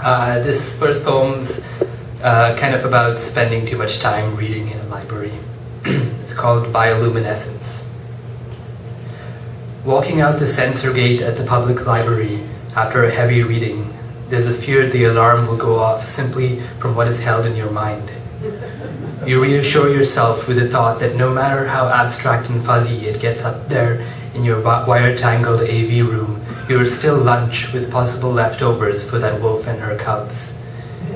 This first poem's kind of about spending too much time reading in a library. It's called Bioluminescence. Walking out the censor gate at the public library after a heavy reading, there's a fear the alarm will go off simply from what is held in your mind. You reassure yourself with the thought that no matter how abstract and fuzzy it gets up there in your wire-tangled AV room, you are still lunch with possible leftovers for that wolf and her cubs.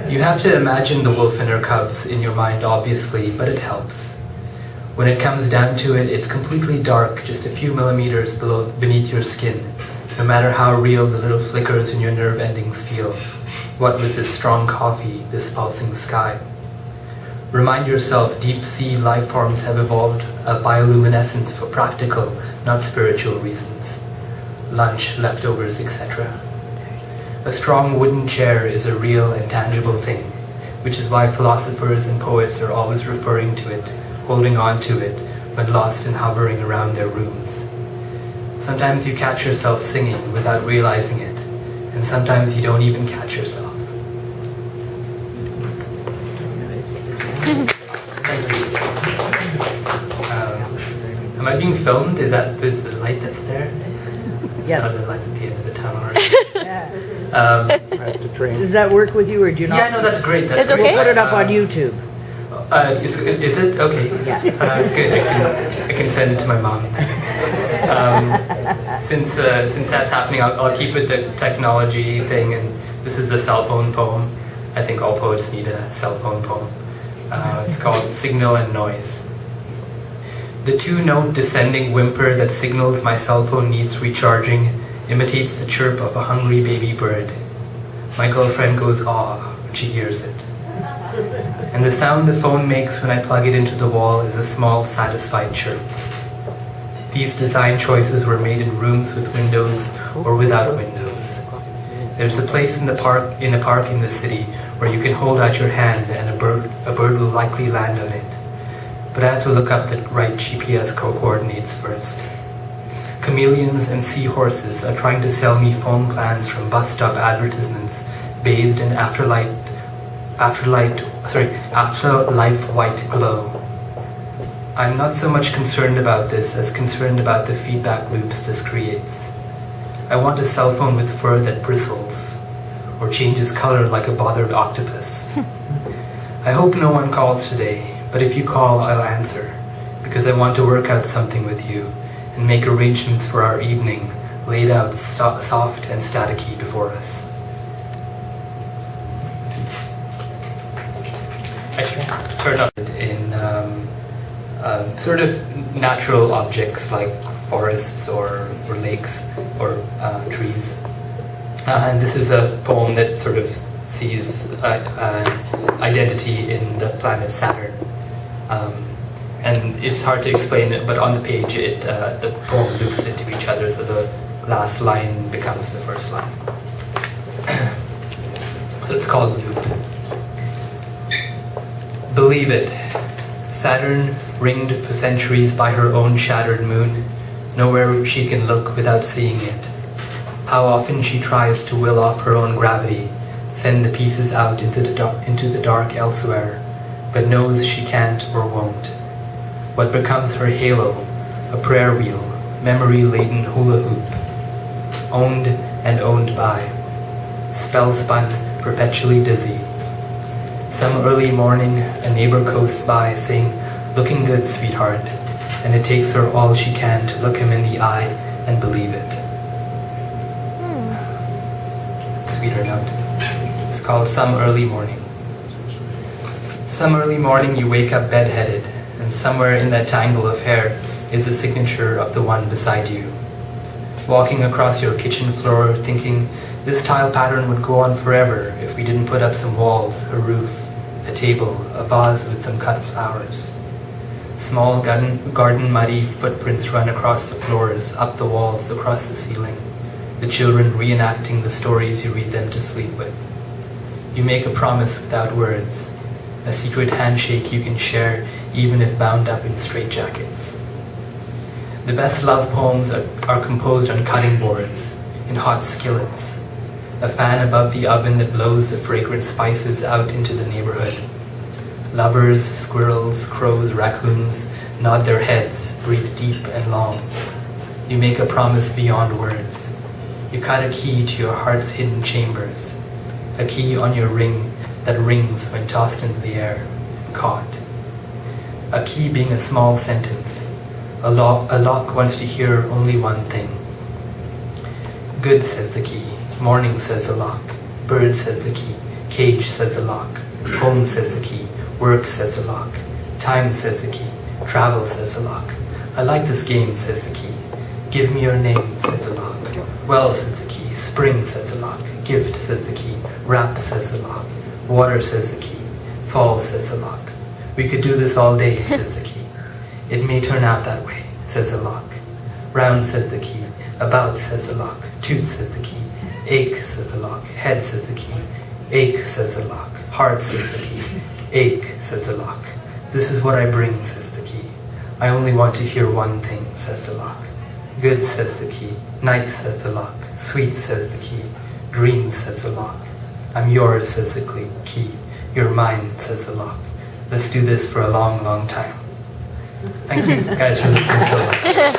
You have to imagine the wolf and her cubs in your mind, obviously, but it helps. When it comes down to it, it's completely dark, just a few millimeters beneath your skin, no matter how real the little flickers in your nerve endings feel. What with this strong coffee, this pulsing sky. Remind yourself deep sea life forms have evolved a bioluminescence for practical, not spiritual reasons. Lunch, leftovers, etc. A strong wooden chair is a real and tangible thing, which is why philosophers and poets are always referring to it, holding on to it, when lost and hovering around their rooms. Sometimes you catch yourself singing without realizing it, and sometimes you don't even catch yourself. Am I being filmed? Is that the light that's there? It's Yes. not the light at the end of the tunnel. Does that work with you, or do you not? Yeah, no, that's great. That's It's great. okay. We'll put it up on YouTube. Is it? Okay. Yeah. Good. I can send it to my mom. Since that's happening, I'll keep with the technology thing, and this is a cell phone poem. I think all poets need a cell phone poem. It's called Signal and Noise. The two-note descending whimper that signals my cell phone needs recharging imitates the chirp of a hungry baby bird. My girlfriend goes aw when she hears it. And the sound the phone makes when I plug it into the wall is a small, satisfied chirp. These design choices were made in rooms with windows or without windows. There's a place in a park in the city where you can hold out your hand and a bird will likely land on it. But I have to look up the right GPS coordinates first. Chameleons and seahorses are trying to sell me phone plans from bus stop advertisements bathed in afterlife white glow. I'm not so much concerned about this as concerned about the feedback loops this creates. I want a cell phone with fur that bristles, or changes color like a bothered octopus. I hope no one calls today, but if you call, I'll answer, because I want to work out something with you and make arrangements for our evening, laid out soft and staticky before us. I should turn up in sort of natural objects like forests or lakes or trees. And this is a poem that sort of sees identity in the planet Saturn. And it's hard to explain it, but on the page the poem loops into each other, so the last line becomes the first line. So it's called Loop. Believe it, Saturn, ringed for centuries by her own shattered moon, nowhere she can look without seeing it. How often she tries to will off her own gravity, send the pieces out into the dark elsewhere, but knows she can't or won't. What becomes her halo, a prayer wheel, memory-laden hula hoop, owned and owned by, spell-spun, perpetually dizzy. Some early morning, a neighbor coasts by saying, "Looking good, sweetheart," and it takes her all she can to look him in the eye and believe it. Sweeter note. It's called Some Early Morning. Some early morning you wake up bedheaded, and somewhere in that tangle of hair is the signature of the one beside you. Walking across your kitchen floor thinking, this tile pattern would go on forever if we didn't put up some walls, a roof, a table, a vase with some cut flowers. Small garden muddy footprints run across the floors, up the walls, across the ceiling. The children reenacting the stories you read them to sleep with. You make a promise without words, a secret handshake you can share even if bound up in straitjackets. The best love poems are composed on cutting boards, in hot skillets. A fan above the oven that blows the fragrant spices out into the neighborhood. Lovers, squirrels, crows, raccoons nod their heads, breathe deep and long. You make a promise beyond words. You cut a key to your heart's hidden chambers. A key on your ring that rings when tossed into the air, caught. A key being a small sentence. A lock wants to hear only one thing. Good, says the key. Morning, says the lock. Bird, says the key. Cage, says the lock. Home, says the key. Work, says the lock. Time, says the key. Travel, says the lock. I like this game, says the key. Give me your name, says the lock. Well, says the key. Spring, says the lock. Gift, says the key. Wrap, says the lock. Water, says the key. Fall, says the lock. We could do this all day, says the key. It may turn out that way, says the lock. Round, says the key. About, says the lock. Toot, says the key. Ache, says the lock. Head, says the key. Ache, says the lock. Heart, says the key. Ache, says the lock. This is what I bring, says the key. I only want to hear one thing, says the lock. Good, says the key. Night, says the lock. Sweet, says the key. Dream, says the lock. I'm yours, says the key. You're mine, says the lock. Let's do this for a long, long time. Thank you guys for listening so much.